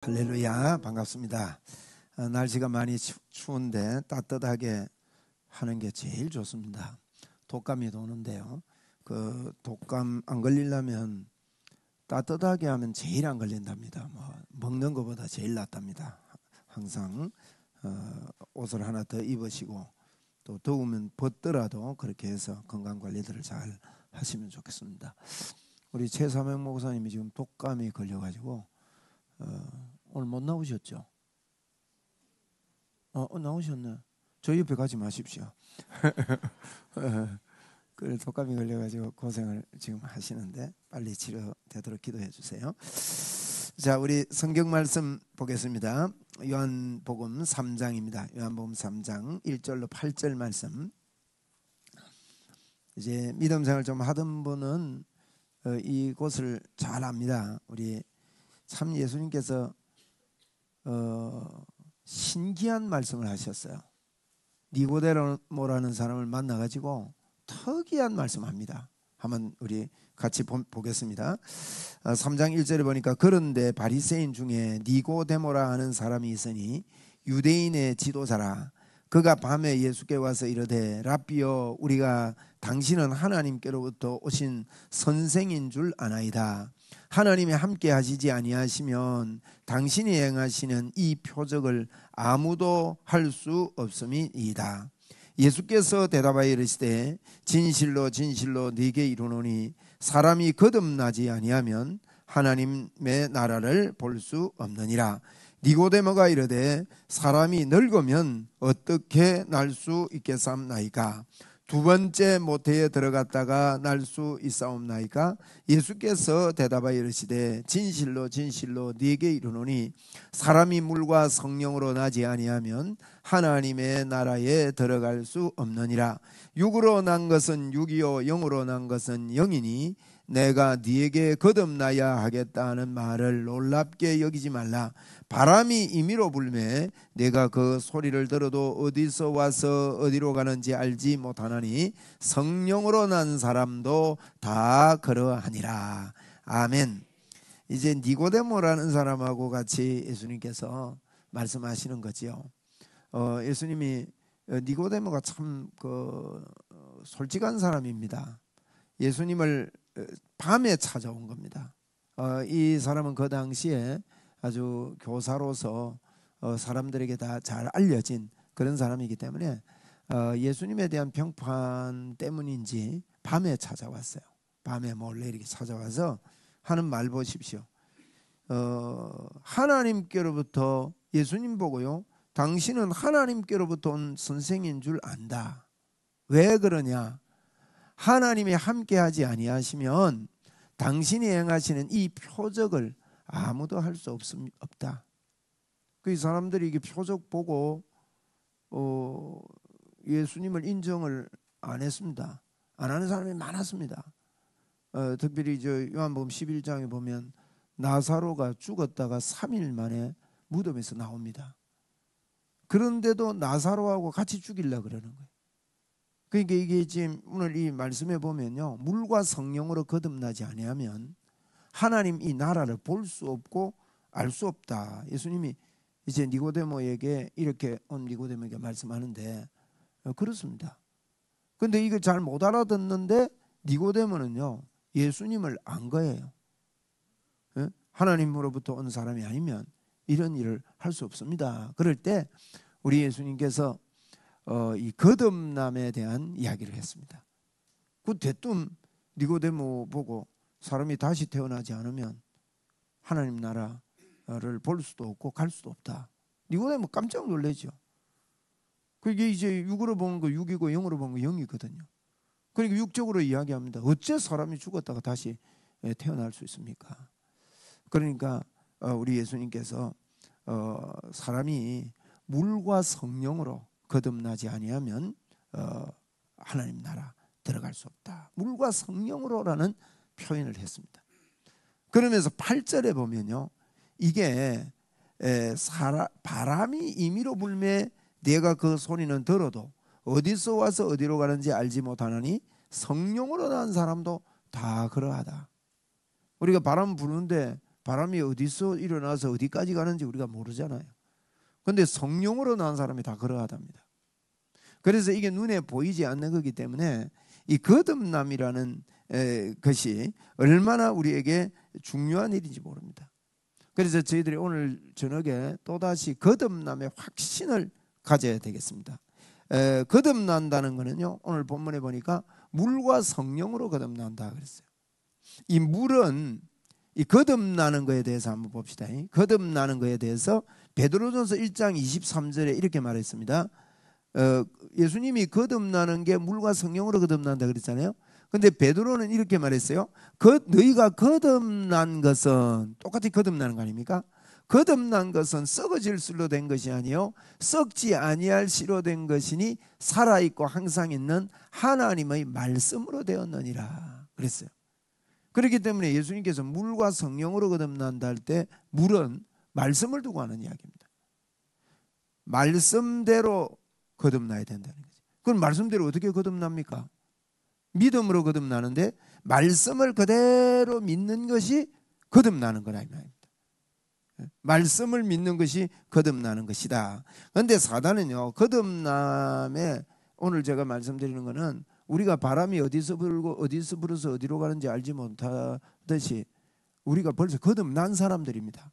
할렐루야, 반갑습니다. 날씨가 많이 추운데 따뜻하게 하는 게 제일 좋습니다. 독감이 도는데요, 그 독감 안 걸리려면 따뜻하게 하면 제일 안 걸린답니다. 먹는 것보다 제일 낫답니다. 항상 옷을 하나 더 입으시고, 또 더우면 벗더라도 그렇게 해서 건강관리들을 잘 하시면 좋겠습니다. 우리 최사명 목사님이 지금 독감이 걸려가지고 오늘 못 나오셨죠? 나오셨네. 저 옆에 가지 마십시오. 그 독감이 걸려가지고 고생을 지금 하시는데 빨리 치료되도록 기도해 주세요. 자, 우리 성경 말씀 보겠습니다. 요한복음 3장입니다. 요한복음 3장 1절로 8절 말씀. 이제 믿음 생활 좀 하던 분은 이곳을 잘 압니다. 우리 참 예수님께서 신기한 말씀을 하셨어요. 니고데모라는 사람을 만나가지고 특이한 말씀합니다. 한번 우리 같이 보겠습니다. 3장 1절에 보니까 그런데 바리새인 중에 니고데모라 하는 사람이 있으니 유대인의 지도자라. 그가 밤에 예수께 와서 이르되 랍비여, 우리가 당신은 하나님께로부터 오신 선생인 줄 아나이다. 하나님이 함께 하시지 아니하시면 당신이 행하시는 이 표적을 아무도 할 수 없음이이다. 예수께서 대답하여 이르시되 진실로 진실로 네게 이르노니 사람이 거듭나지 아니하면 하나님의 나라를 볼 수 없느니라. 니고데모가 이르되 사람이 늙으면 어떻게 날 수 있겠사옵나이까? 두 번째 모태에 들어갔다가 날 수 있사옵나이까? 예수께서 대답하여 이르시되 진실로 진실로 네게 이르노니 사람이 물과 성령으로 나지 아니하면 하나님의 나라에 들어갈 수 없느니라. 육으로 난 것은 육이요 영으로 난 것은 영이니 내가 네게 거듭나야 하겠다는 말을 놀랍게 여기지 말라. 바람이 임의로 불매 내가 그 소리를 들어도 어디서 와서 어디로 가는지 알지 못하나니 성령으로 난 사람도 다 그러하니라. 아멘. 이제 니고데모라는 사람하고 같이 예수님께서 말씀하시는 거지요. 예수님이 니고데모가 참 솔직한 사람입니다. 예수님을 밤에 찾아온 겁니다. 이 사람은 그 당시에 아주 교사로서 사람들에게 다 잘 알려진 그런 사람이기 때문에 예수님에 대한 평판 때문인지 밤에 찾아왔어요. 밤에 몰래 이렇게 찾아와서 하는 말 보십시오. 하나님께로부터, 예수님 보고요, 당신은 하나님께로부터 온 선생인 줄 안다. 왜 그러냐? 하나님이 함께하지 아니하시면 당신이 행하시는 이 표적을 아무도 할 수 없다. 그 사람들이 이게 표적 보고 예수님을 인정을 안 했습니다. 안 하는 사람이 많았습니다. 특별히 요한복음 11장에 보면 나사로가 죽었다가 3일 만에 무덤에서 나옵니다. 그런데도 나사로하고 같이 죽이려고 그러는 거예요. 그러니까 이게 지금 오늘 이 말씀에 보면요, 물과 성령으로 거듭나지 아니하면 하나님 이 나라를 볼 수 없고 알 수 없다. 예수님이 이제 니고데모에게 이렇게 니고데모에게 말씀하는데 그렇습니다. 근데 이걸 잘 못 알아듣는데 니고데모는요, 예수님을 안 거예요. 하나님으로부터 온 사람이 아니면 이런 일을 할 수 없습니다. 그럴 때 우리 예수님께서 이 거듭남에 대한 이야기를 했습니다. 그 대뜸 니고데모 보고 사람이 다시 태어나지 않으면 하나님 나라를 볼 수도 없고 갈 수도 없다. 니고데모 깜짝 놀라죠. 그게 이제 육으로 보는 거 육이고 영으로 보는 거 영이거든요. 그러니까 육적으로 이야기합니다. 어째 사람이 죽었다가 다시 태어날 수 있습니까? 그러니까 우리 예수님께서 사람이 물과 성령으로 거듭나지 아니하면 하나님 나라 들어갈 수 없다. 물과 성령으로라는 표현을 했습니다. 그러면서 8절에 보면요, 이게 바람이 임의로 불매 내가 그 소리는 들어도 어디서 와서 어디로 가는지 알지 못하나니 성령으로 난 사람도 다 그러하다. 우리가 바람 부는데 바람이 어디서 일어나서 어디까지 가는지 우리가 모르잖아요. 그런데 성령으로 난 사람이 다 그러하답니다. 그래서 이게 눈에 보이지 않는 거기 때문에 이 거듭남이라는 것이 얼마나 우리에게 중요한 일인지 모릅니다. 그래서 저희들이 오늘 저녁에 또다시 거듭남의 확신을 가져야 되겠습니다. 거듭난다는 것은요, 오늘 본문에 보니까 물과 성령으로 거듭난다 그랬어요. 이 물은 이 거듭나는 것에 대해서 한번 봅시다. 거듭나는 것에 대해서 베드로전서 1장 23절에 이렇게 말했습니다. 예수님이 거듭나는 게 물과 성령으로 거듭난다 그랬잖아요. 근데 베드로는 이렇게 말했어요. 너희가 거듭난 것은 똑같이 거듭나는 거 아닙니까? 거듭난 것은 썩어질 실로 된 것이 아니요 썩지 아니할 실로 된 것이니 살아있고 항상 있는 하나님의 말씀으로 되었느니라 그랬어요. 그렇기 때문에 예수님께서 물과 성령으로 거듭난다 할 때 물은 말씀을 두고 하는 이야기입니다. 말씀대로 거듭나야 된다는 거죠. 그럼 말씀대로 어떻게 거듭납니까? 믿음으로 거듭나는데 말씀을 그대로 믿는 것이 거듭나는 거라 이 말입니다. 말씀을 믿는 것이 거듭나는 것이다. 그런데 사단은요, 거듭남에 오늘 제가 말씀드리는 것은 우리가 바람이 어디서 불고 어디서 불어서 어디로 가는지 알지 못하듯이 우리가 벌써 거듭난 사람들입니다.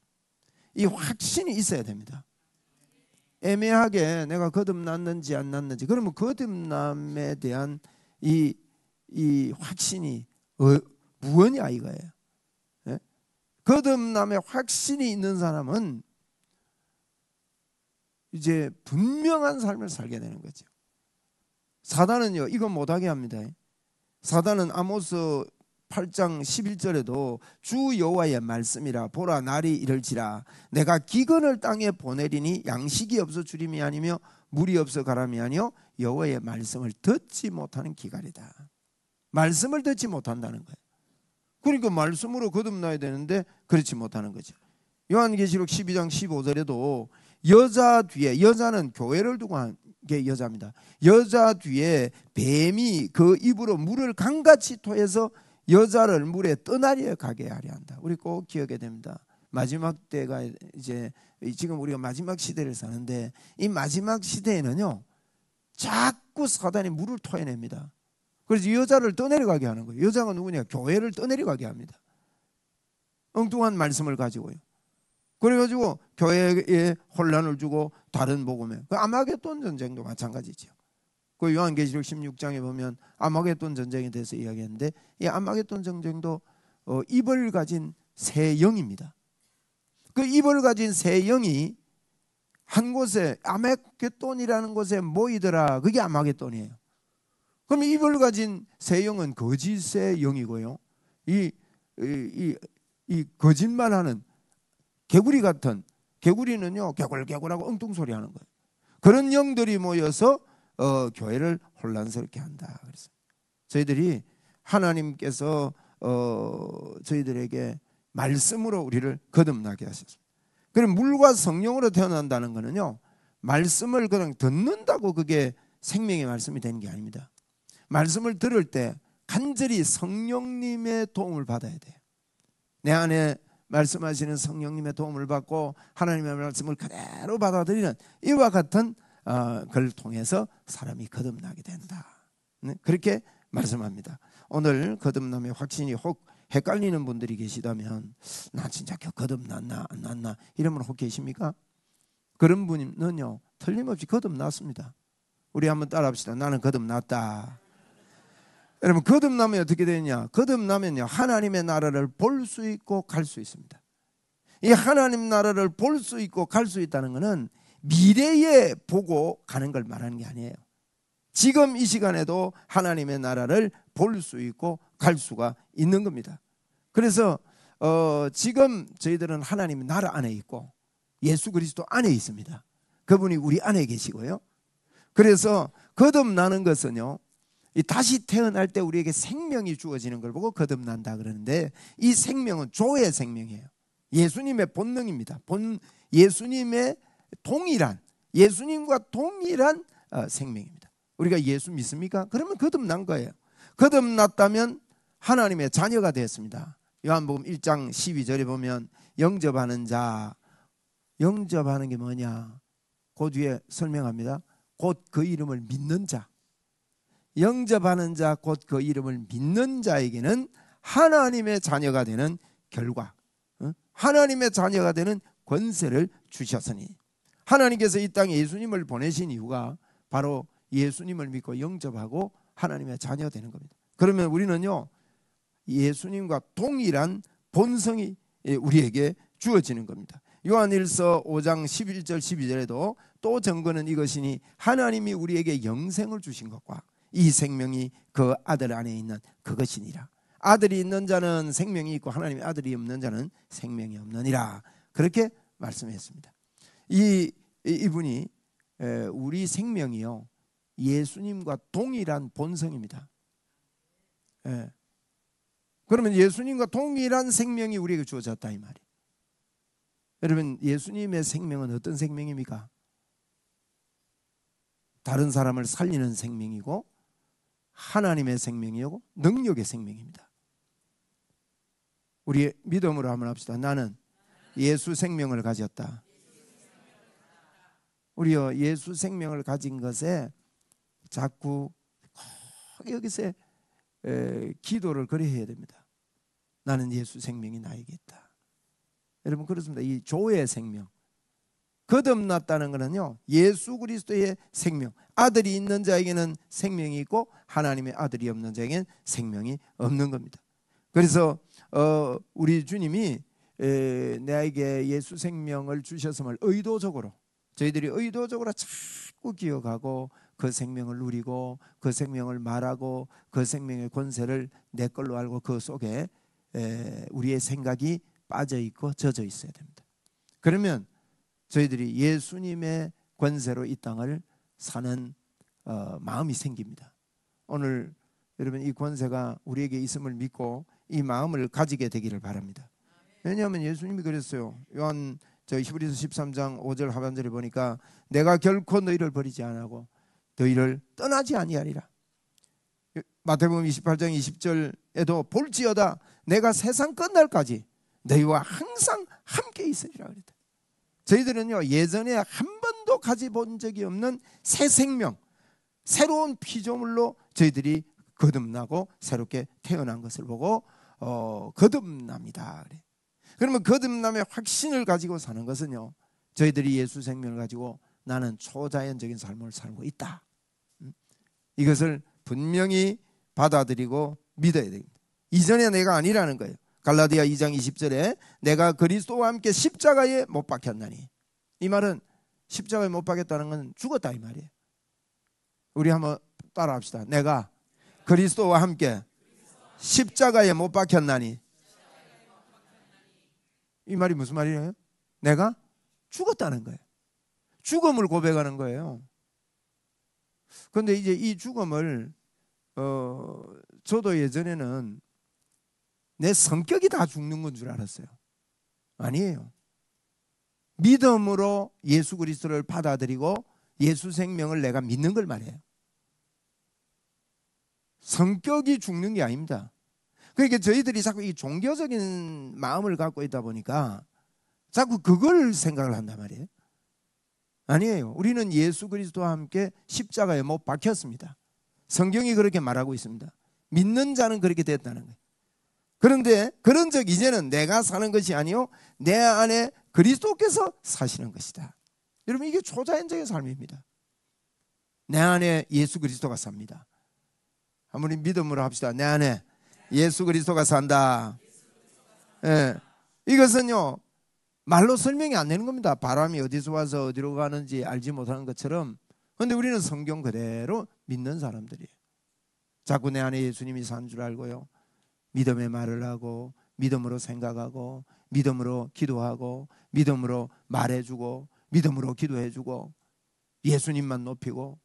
이 확신이 있어야 됩니다. 애매하게 내가 거듭났는지 안 났는지, 그러면 거듭남에 대한 이 확신이 무엇이냐 이거예요. 예? 거듭남의 확신이 있는 사람은 이제 분명한 삶을 살게 되는 거죠. 사단은요 이건 못하게 합니다. 사단은 아모스 8장 11절에도 주 여호와의 말씀이라 보라 날이 이를지라 내가 기근을 땅에 보내리니 양식이 없어 주림이 아니며 물이 없어 가람이 아니요 여호와의 말씀을 듣지 못하는 기갈이다. 말씀을 듣지 못한다는 거예요. 그러니까 말씀으로 거듭나야 되는데 그렇지 못하는 거죠. 요한계시록 12장 15절에도 여자 뒤에, 여자는 교회를 두고 한 게 여자입니다. 여자 뒤에 뱀이 그 입으로 물을 강같이 토해서 여자를 물에 떠나려 가게 하려 한다. 우리 꼭 기억해야 됩니다. 마지막 때가 이제 지금 우리가 마지막 시대를 사는데 이 마지막 시대에는요 자꾸 사단이 물을 토해냅니다. 그래서 여자를 떠내려가게 하는 거예요. 여자가 누구냐? 교회를 떠내려가게 합니다. 엉뚱한 말씀을 가지고요. 그래가지고 교회에 혼란을 주고 다른 복음에 그 아마겟돈 전쟁도 마찬가지죠. 그 요한계시록 16장에 보면 아마겟돈 전쟁에 대해서 이야기했는데 이 아마겟돈 전쟁도 입을 가진 새 영입니다. 그 입을 가진 새 영이 한 곳에 아마겟돈이라는 곳에 모이더라. 그게 아마겟돈이에요. 그럼 입을 가진 새 영은 거짓의 영이고요. 이 거짓말하는 개구리 같은, 개구리는요 개굴개굴하고 엉뚱소리 하는 거예요. 그런 영들이 모여서 교회를 혼란스럽게 한다. 그래서 저희들이 하나님께서 저희들에게 말씀으로 우리를 거듭나게 하셨습니다. 그럼 물과 성령으로 태어난다는 것은요 말씀을 그냥 듣는다고 그게 생명의 말씀이 되는 게 아닙니다. 말씀을 들을 때 간절히 성령님의 도움을 받아야 돼요. 내 안에 말씀하시는 성령님의 도움을 받고 하나님의 말씀을 그대로 받아들이는 이와 같은 걸 통해서 사람이 거듭나게 된다. 그렇게 말씀합니다. 오늘 거듭남의 확신이 혹 헷갈리는 분들이 계시다면 나 진짜 거듭났나 안 났나 이런 분 혹 계십니까? 그런 분은요 틀림없이 거듭났습니다. 우리 한번 따라합시다. 나는 거듭났다. 여러분 거듭나면 어떻게 되느냐? 거듭나면요 하나님의 나라를 볼 수 있고 갈 수 있습니다. 이 하나님 나라를 볼 수 있고 갈 수 있다는 것은 미래에 보고 가는 걸 말하는 게 아니에요. 지금 이 시간에도 하나님의 나라를 볼 수 있고 갈 수가 있는 겁니다. 그래서 지금 저희들은 하나님의 나라 안에 있고 예수 그리스도 안에 있습니다. 그분이 우리 안에 계시고요. 그래서 거듭나는 것은요 다시 태어날 때 우리에게 생명이 주어지는 걸 보고 거듭난다 그러는데 이 생명은 조의 생명이에요. 예수님의 본능입니다. 예수님의 동일한, 예수님과 동일한 생명입니다. 우리가 예수 믿습니까? 그러면 거듭난 거예요. 거듭났다면 하나님의 자녀가 되었습니다. 요한복음 1장 12절에 보면 영접하는 자, 영접하는 게 뭐냐? 그 뒤에 설명합니다. 곧 그 이름을 믿는 자. 영접하는 자, 곧 그 이름을 믿는 자에게는 하나님의 자녀가 되는 결과, 하나님의 자녀가 되는 권세를 주셨으니. 하나님께서 이 땅에 예수님을 보내신 이유가 바로 예수님을 믿고 영접하고 하나님의 자녀 되는 겁니다. 그러면 우리는요, 예수님과 동일한 본성이 우리에게 주어지는 겁니다. 요한일서 5장 11절 12절에도 또 증거는 이것이니 하나님이 우리에게 영생을 주신 것과 이 생명이 그 아들 안에 있는 그것이니라. 아들이 있는 자는 생명이 있고 하나님의 아들이 없는 자는 생명이 없느니라. 그렇게 말씀했습니다. 이분이 우리 생명이요, 예수님과 동일한 본성입니다. 그러면 예수님과 동일한 생명이 우리에게 주어졌다 이 말이에요. 여러분, 예수님의 생명은 어떤 생명입니까? 다른 사람을 살리는 생명이고 하나님의 생명이고 능력의 생명입니다. 우리 믿음으로 한번 합시다. 나는 예수 생명을 가졌다. 우리요, 예수 생명을 가진 것에 자꾸 여기서 기도를 그래 해야 됩니다. 나는 예수 생명이 나에게 있다. 여러분, 그렇습니다. 이 조의 생명, 거듭났다는 것은요, 예수 그리스도의 생명, 아들이 있는 자에게는 생명이 있고 하나님의 아들이 없는 자에게는 생명이 없는 겁니다. 그래서 우리 주님이 나에게 예수 생명을 주셨음을 의도적으로, 저희들이 의도적으로 자꾸 기억하고 그 생명을 누리고 그 생명을 말하고 그 생명의 권세를 내 걸로 알고 그 속에 우리의 생각이 빠져 있고 젖어 있어야 됩니다. 그러면 저희들이 예수님의 권세로 이 땅을 사는 마음이 생깁니다. 오늘 여러분, 이 권세가 우리에게 있음을 믿고 이 마음을 가지게 되기를 바랍니다. 왜냐하면 예수님이 그랬어요. 요한 히브리서 13장 5절 하반절에 보니까 내가 결코 너희를 버리지 아니하고 너희를 떠나지 아니하리라. 마태복음 28장 20절에도 볼지어다 내가 세상 끝날까지 너희와 항상 함께 있으리라 그랬다. 저희들은요, 예전에 한 번도 가져본 적이 없는 새 생명, 새로운 피조물로 저희들이 거듭나고 새롭게 태어난 것을 보고 거듭납니다. 그러면 거듭남의 확신을 가지고 사는 것은요, 저희들이 예수 생명을 가지고 나는 초자연적인 삶을 살고 있다, 이것을 분명히 받아들이고 믿어야 됩니다. 이전에 내가 아니라는 거예요. 갈라디아 2장 20절에 내가 그리스도와 함께 십자가에 못 박혔나니, 이 말은 십자가에 못 박혔다는 건 죽었다 이 말이에요. 우리 한번 따라 합시다. 내가 그리스도와 함께 십자가에 못 박혔나니. 이 말이 무슨 말이에요? 내가 죽었다는 거예요. 죽음을 고백하는 거예요. 그런데 이제 이 죽음을 저도 예전에는 내 성격이 다 죽는 건 줄 알았어요. 아니에요. 믿음으로 예수 그리스도를 받아들이고 예수 생명을 내가 믿는 걸 말해요. 성격이 죽는 게 아닙니다. 그러니까 저희들이 자꾸 이 종교적인 마음을 갖고 있다 보니까 자꾸 그걸 생각을 한단 말이에요. 아니에요. 우리는 예수 그리스도와 함께 십자가에 못 박혔습니다. 성경이 그렇게 말하고 있습니다. 믿는 자는 그렇게 됐다는 거예요. 그런데 그런 적 이제는 내가 사는 것이 아니요 내 안에 그리스도께서 사시는 것이다. 여러분, 이게 초자연적인 삶입니다. 내 안에 예수 그리스도가 삽니다. 한번 믿음으로 합시다. 내 안에 예수 그리스도가 산다. 이것은요, 말로 설명이 안 되는 겁니다. 바람이 어디서 와서 어디로 가는지 알지 못하는 것처럼. 그런데 우리는 성경 그대로 믿는 사람들이에요. 자꾸 내 안에 예수님이 산 줄 알고요, 믿음의 말을 하고 믿음으로 생각하고 믿음으로 기도하고 믿음으로 말해주고 믿음으로 기도해주고 예수님만 높이고,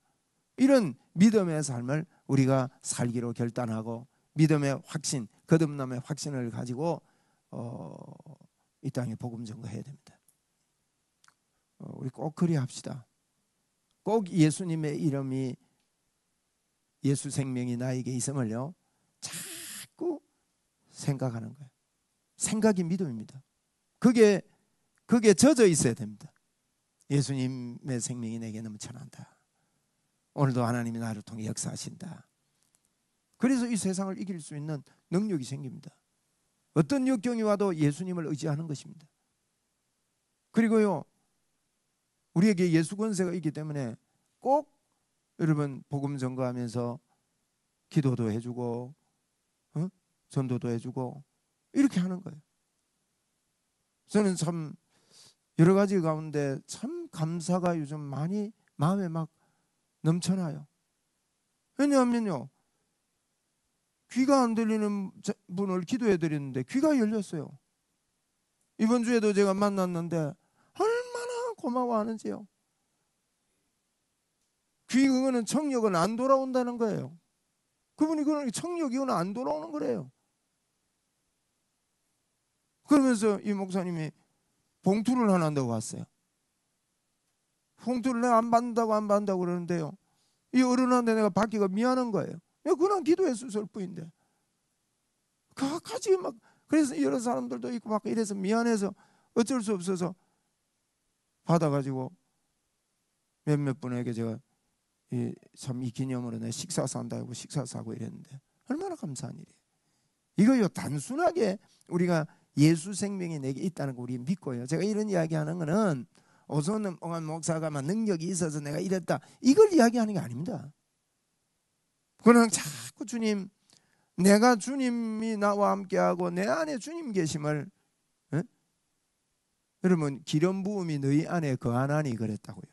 이런 믿음의 삶을 우리가 살기로 결단하고 믿음의 확신, 거듭남의 확신을 가지고 이 땅에 복음 전거해야 됩니다. 우리 꼭 그리 합시다. 꼭 예수님의 이름이, 예수 생명이 나에게 있음을요 자꾸 생각하는 거예요. 생각이 믿음입니다. 그게 젖어 있어야 됩니다. 예수님의 생명이 내게 넘쳐난다. 오늘도 하나님이 나를 통해 역사하신다. 그래서 이 세상을 이길 수 있는 능력이 생깁니다. 어떤 역경이 와도 예수님을 의지하는 것입니다. 그리고요, 우리에게 예수 권세가 있기 때문에 꼭 여러분 복음 전거하면서 기도도 해주고 전도도 해주고 이렇게 하는 거예요. 저는 참 여러 가지 가운데 참 감사가 요즘 많이 마음에 막 넘쳐나요. 왜냐하면요, 귀가 안 들리는 분을 기도해 드렸는데 귀가 열렸어요. 이번 주에도 제가 만났는데 얼마나 고마워하는지요. 그거는 청력은 안 돌아온다는 거예요. 그분이 그러는 청력이 안 돌아오는 거래요. 그러면서 이 목사님이 봉투를 하나 넣어 왔어요. 봉투를 내가 안 받는다고 그러는데요, 이 어른한테 내가 받기가 미안한 거예요. 내가 그냥 기도했을 뿐인데 그까지 막, 그래서 여러 사람들도 있고 막 이래서 미안해서 어쩔 수 없어서 받아가지고 몇몇 분에게 제가 참 이 기념으로 내 식사 산다고 식사 사고 이랬는데 얼마나 감사한 일이에요. 이거요, 단순하게 우리가 예수 생명이 내게 있다는 거 우리 믿고요. 제가 이런 이야기하는 거는 오선은 목사가 막 능력이 있어서 내가 이랬다, 이걸 이야기하는 게 아닙니다. 그냥 자꾸 주님, 내가 주님이 나와 함께하고 내 안에 주님 계심을, 여러분 기름 부음이 너희 안에 거하나니 그랬다고요.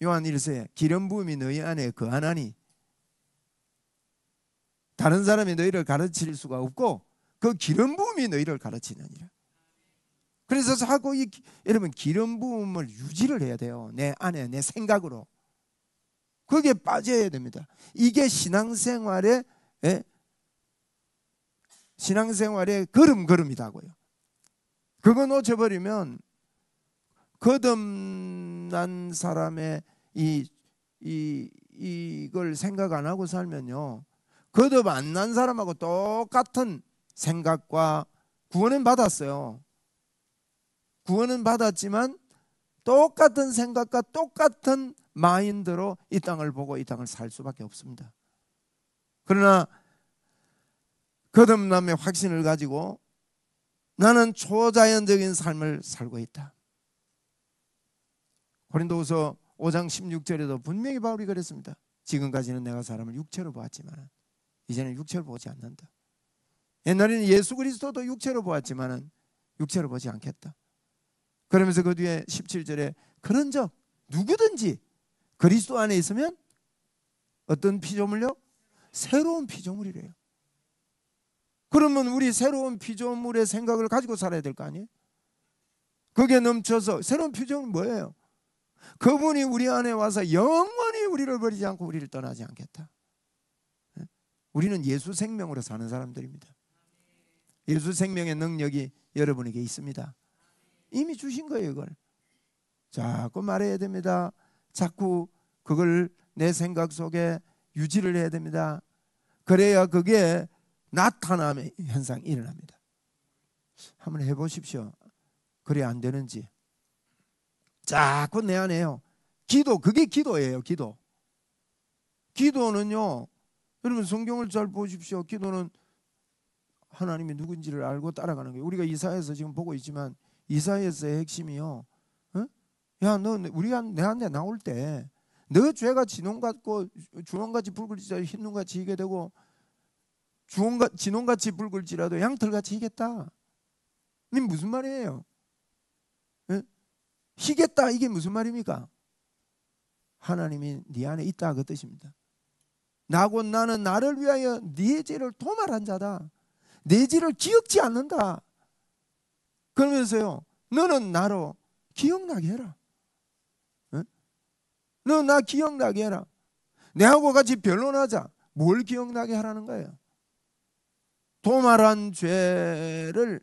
요한 1서에 기름 부음이 너희 안에 거하나니, 다른 사람이 너희를 가르칠 수가 없고 그 기름 부음이 너희를 가르치느니라. 그래서 자꾸 여러분 기름 부음을 유지를 해야 돼요. 내 안에, 내 생각으로. 거기에 빠져야 됩니다. 이게 신앙생활의 걸음이다고요. 그거 놓쳐버리면 거듭난 사람의 이걸 생각 안 하고 살면요, 거듭 안 난 사람하고 똑같은 생각과, 구원은 받았어요. 구원은 받았지만 똑같은 생각과 똑같은 마인드로 이 땅을 보고 이 땅을 살 수밖에 없습니다. 그러나 거듭남의 확신을 가지고 나는 초자연적인 삶을 살고 있다. 고린도후서 5장 16절에도 분명히 바울이 그랬습니다. 지금까지는 내가 사람을 육체로 보았지만 이제는 육체로 보지 않는다. 옛날에는 예수 그리스도도 육체로 보았지만 육체로 보지 않겠다. 그러면서 그 뒤에 17절에 그런즉 누구든지 그리스도 안에 있으면 어떤 피조물요? 새로운 피조물이래요. 그러면 우리 새로운 피조물의 생각을 가지고 살아야 될 거 아니에요? 거기에 넘쳐서 새로운 피조물은 뭐예요? 그분이 우리 안에 와서 영원히 우리를 버리지 않고 우리를 떠나지 않겠다. 우리는 예수 생명으로 사는 사람들입니다. 예수 생명의 능력이 여러분에게 있습니다. 이미 주신 거예요. 이걸 자꾸 말해야 됩니다. 자꾸 그걸 내 생각 속에 유지를 해야 됩니다. 그래야 그게 나타남의 현상이 일어납니다. 한번 해보십시오. 그래 안 되는지. 자꾸 내 안에요. 기도, 그게 기도예요. 기도는요, 여러분 성경을 잘 보십시오. 기도는 하나님이 누군지를 알고 따라가는 거예요. 우리가 이사야서 지금 보고 있지만 이사야서의 핵심이요, 야, 너 우리가 내한테 나올 때 너 죄가 진홍 같고 주홍같이 붉을지라도 흰 눈같이 희게 되고 진홍같이 붉을지라도 양털같이 희겠다. 이게 무슨 말이에요? 희겠다, 이게 무슨 말입니까? 하나님이 네 안에 있다, 그 뜻입니다. 나는 나를 위하여 네 죄를 도말한 자다. 내 죄를 기억지 않는다. 그러면서요, 너는 나로 기억나게 해라. 너 나 기억나게 해라. 내하고 같이 변론하자. 뭘 기억나게 하라는 거예요? 도말한 죄를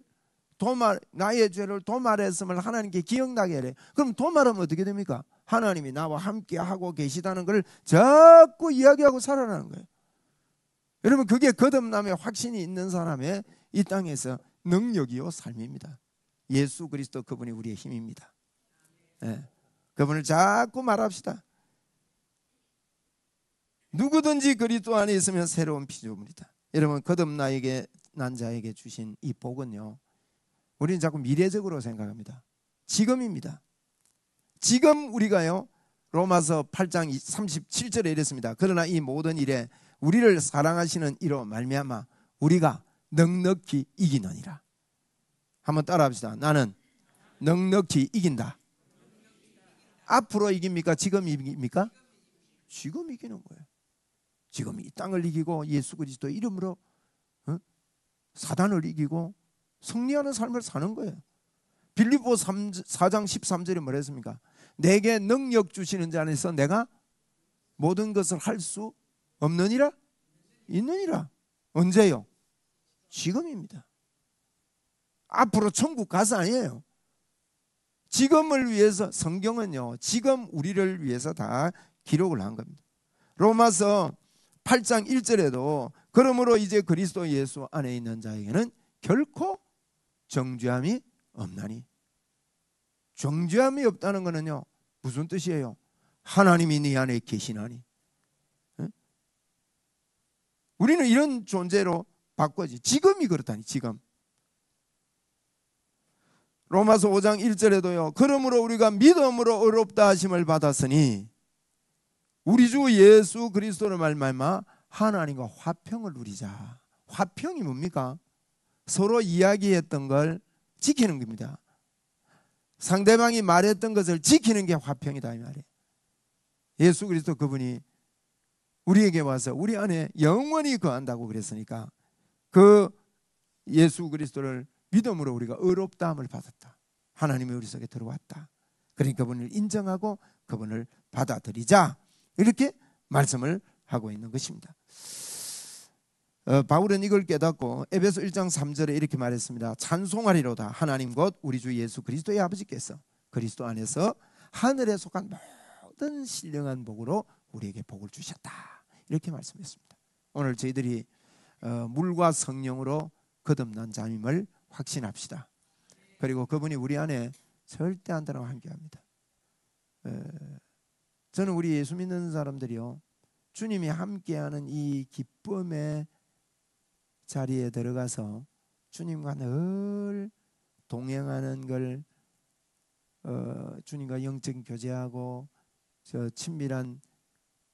나의 죄를 도말했음을 하나님께 기억나게 하래. 그럼 도말하면 어떻게 됩니까? 하나님이 나와 함께 하고 계시다는 걸 자꾸 이야기하고 살아나는 거예요. 여러분 그게 거듭남의 확신이 있는 사람의 이 땅에서 능력이요 삶입니다. 예수 그리스도 그분이 우리의 힘입니다. 네. 그분을 자꾸 말합시다. 누구든지 그리스도 안에 있으면 새로운 피조물이다. 여러분, 거듭난 자에게 주신 이 복은요, 우리는 자꾸 미래적으로 생각합니다. 지금입니다. 지금 우리가요, 로마서 8장 37절에 이랬습니다. 그러나 이 모든 일에 우리를 사랑하시는 이로 말미암아 우리가 넉넉히 이기느니라. 한번 따라합시다. 나는 넉넉히 이긴다. 앞으로 이깁니까? 지금 이깁니까? 지금 이기는 거예요. 지금 이 땅을 이기고 예수 그리스도 이름으로 사단을 이기고 승리하는 삶을 사는 거예요. 빌립보 4장 13절에 뭐라 했습니까? 내게 능력 주시는 자 안에서 내가 모든 것을 할 수 없느니라? 있느니라. 언제요? 지금입니다. 앞으로 천국 가서 아니에요. 지금을 위해서, 성경은요, 지금 우리를 위해서 다 기록을 한 겁니다. 로마서 8장 1절에도 그러므로 이제 그리스도 예수 안에 있는 자에게는 결코 정죄함이 없나니. 정죄함이 없다는 것은요, 무슨 뜻이에요? 하나님이 네 안에 계시나니. 우리는 이런 존재로 바꿔지. 지금이 그렇다니. 지금. 로마서 5장 1절에도요, 그러므로 우리가 믿음으로 의롭다 하심을 받았으니 우리 주 예수 그리스도를 말미암아 하나님과 화평을 누리자. 화평이 뭡니까? 서로 이야기했던 걸 지키는 겁니다. 상대방이 말했던 것을 지키는 게 화평이다, 이 말이에요. 예수 그리스도 그분이 우리에게 와서 우리 안에 영원히 거한다고 그랬으니까 그 예수 그리스도를 믿음으로 우리가 의롭다함을 받았다. 하나님이 우리 속에 들어왔다. 그러니까 그분을 인정하고 그분을 받아들이자. 이렇게 말씀을 하고 있는 것입니다. 바울은 이걸 깨닫고 에베소 1장 3절에 이렇게 말했습니다. 찬송하리로다. 하나님 곧 우리 주 예수 그리스도의 아버지께서 그리스도 안에서 하늘에 속한 모든 신령한 복으로 우리에게 복을 주셨다. 이렇게 말씀했습니다. 오늘 저희들이 물과 성령으로 거듭난 자임을 확신합시다. 그리고 그분이 우리 안에 절대 안 떠나고 함께합니다. 저는 우리 예수 믿는 사람들이요, 주님이 함께하는 이 기쁨의 자리에 들어가서 주님과 늘 동행하는 걸, 주님과 영적인 교제하고 친밀한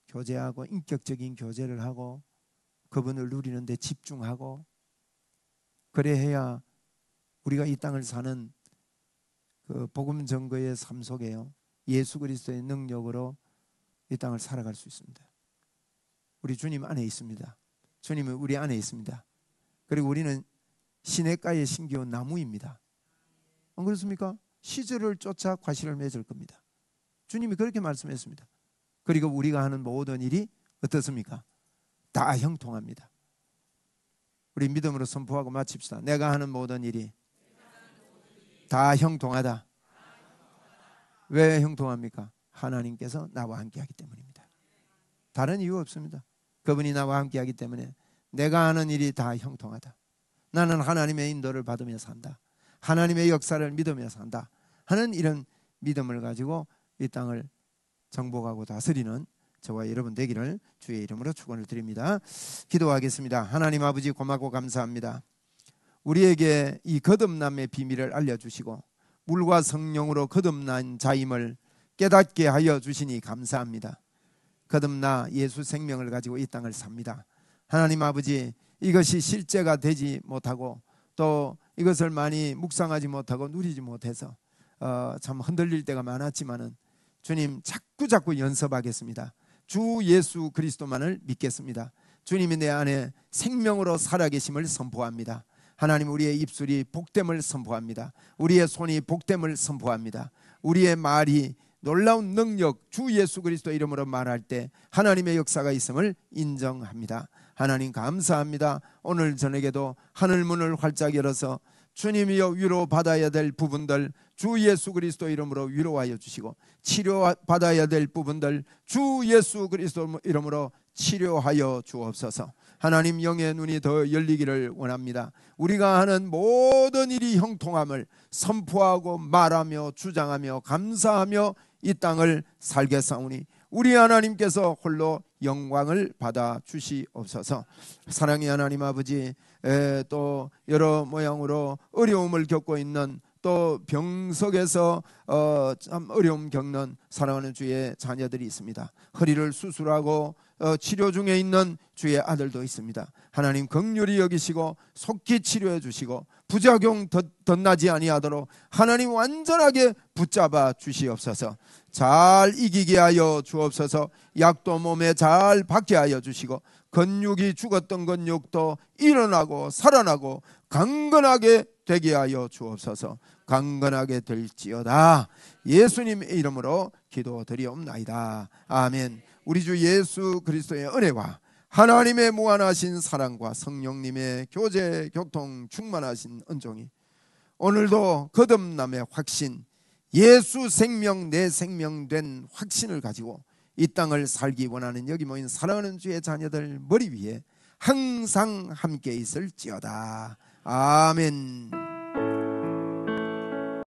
교제하고 인격적인 교제를 하고 그분을 누리는 데 집중하고, 그래야 우리가 이 땅을 사는 그 복음 전거의 삶 속에요, 예수 그리스도의 능력으로 이 땅을 살아갈 수 있습니다. 우리 주님 안에 있습니다. 주님은 우리 안에 있습니다. 그리고 우리는 시냇가에 심겨온 나무입니다. 안 그렇습니까? 시절을 쫓아 과실을 맺을 겁니다. 주님이 그렇게 말씀했습니다. 그리고 우리가 하는 모든 일이 어떻습니까? 다 형통합니다. 우리 믿음으로 선포하고 마칩시다. 내가 하는 모든 일이 다 형통하다. 왜 형통합니까? 하나님께서 나와 함께하기 때문입니다. 다른 이유 없습니다. 그분이 나와 함께하기 때문에 내가 하는 일이 다 형통하다. 나는 하나님의 인도를 받으며 산다. 하나님의 역사를 믿으며 산다 하는 이런 믿음을 가지고 이 땅을 정복하고 다스리는 저와 여러분 되기를 주의 이름으로 축원을 드립니다. 기도하겠습니다. 하나님 아버지, 고맙고 감사합니다. 우리에게 이 거듭남의 비밀을 알려주시고 물과 성령으로 거듭난 자임을 깨닫게 하여 주시니 감사합니다. 거듭나 예수 생명을 가지고 이 땅을 삽니다. 하나님 아버지, 이것이 실제가 되지 못하고 또 이것을 많이 묵상하지 못하고 누리지 못해서 참 흔들릴 때가 많았지만은 주님, 자꾸 연습하겠습니다. 주 예수 그리스도만을 믿겠습니다. 주님이 내 안에 생명으로 살아계심을 선포합니다. 하나님, 우리의 입술이 복됨을 선포합니다. 우리의 손이 복됨을 선포합니다. 우리의 말이 놀라운 능력, 주 예수 그리스도 이름으로 말할 때 하나님의 역사가 있음을 인정합니다. 하나님 감사합니다. 오늘 저녁에도 하늘문을 활짝 열어서 주님이여 위로받아야 될 부분들 주 예수 그리스도 이름으로 위로하여 주시고, 치료받아야 될 부분들 주 예수 그리스도 이름으로 치료하여 주옵소서. 하나님 영의 눈이 더 열리기를 원합니다. 우리가 하는 모든 일이 형통함을 선포하고 말하며 주장하며 감사하며 이 땅을 살겠사오니 우리 하나님께서 홀로 영광을 받아 주시옵소서. 사랑의 하나님 아버지, 또 여러 모양으로 어려움을 겪고 있는, 또 병석에서 참 어려움 겪는 사랑하는 주의 자녀들이 있습니다. 허리를 수술하고 치료 중에 있는 주의 아들도 있습니다. 하나님 긍휼히 여기시고 속히 치료해 주시고 부작용 덧나지 아니하도록 하나님 완전하게 붙잡아 주시옵소서. 잘 이기게 하여 주옵소서. 약도 몸에 잘 받게 하여 주시고 근육이 죽었던 근육도 일어나고 살아나고 강건하게 되게 하여 주옵소서. 강건하게 될지어다. 예수님의 이름으로 기도드리옵나이다. 아멘. 우리 주 예수 그리스도의 은혜와 하나님의 무한하신 사랑과 성령님의 교제 교통 충만하신 은총이 오늘도 거듭남의 확신, 예수 생명 내 생명 된 확신을 가지고 이 땅을 살기 원하는 여기 모인 사랑하는 주의 자녀들 머리 위에 항상 함께 있을지어다. 아멘.